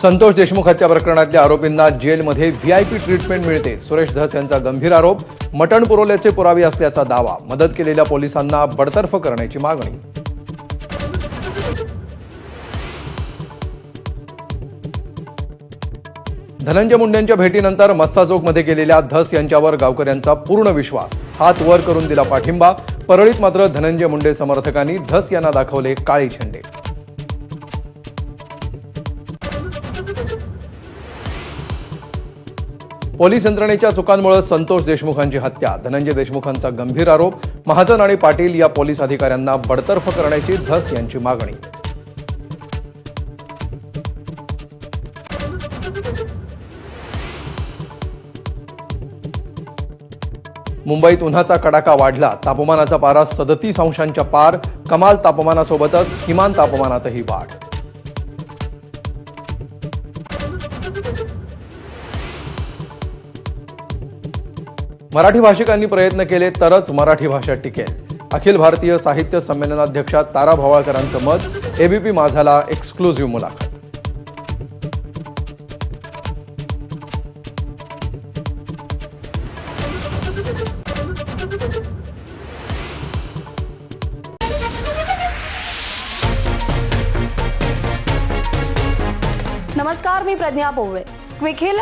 संतोष देशमुख हत्या प्रकरणातल्या आरोपींना जेलमध्ये व्हीआयपी ट्रीटमेंट मिळते. सुरेश धस यांचा गंभीर आरोप. मटण पुरवल्याचे पुरावे असल्याचा दावा. मदत केलेल्या पोलिसांना बडतर्फ करण्याची मागणी. धनंजय मुंडेंच्या भेटीनंतर मस्साजोगमध्ये गेलेल्या धस यांच्यावर गावकऱ्यांचा पूर्ण विश्वास. हात वर करून दिला पाठिंबा. परळीत मात्र धनंजय मुंडे समर्थकांनी धस यांना दाखवले काळे झेंडे. पोलीस यंत्रणेच्या चुकांमुळे संतोष देशमुखांची हत्या. धनंजय देशमुखांचा गंभीर आरोप. महाजन आणि पाटील या पोलीस अधिकाऱ्यांना बडतर्फ करण्याची धस यांची मागणी. मुंबईत उन्हाचा कडाका वाढला. तापमानाचा पारा 37 अंशांच्या पार. कमाल तापमानासोबतच किमान तापमानातही वाढ. मराठी भाषिकांनी प्रयत्न केले तरच मराठी भाषा टिकेल. अखिल भारतीय साहित्य संमेलनाध्यक्षा तारा भवाळकरांचं मत. एबीपी माझाला एक्सक्लुझिव्ह मुलाखत. नमस्कार, मी प्रज्ञा पोवळे. Quick hill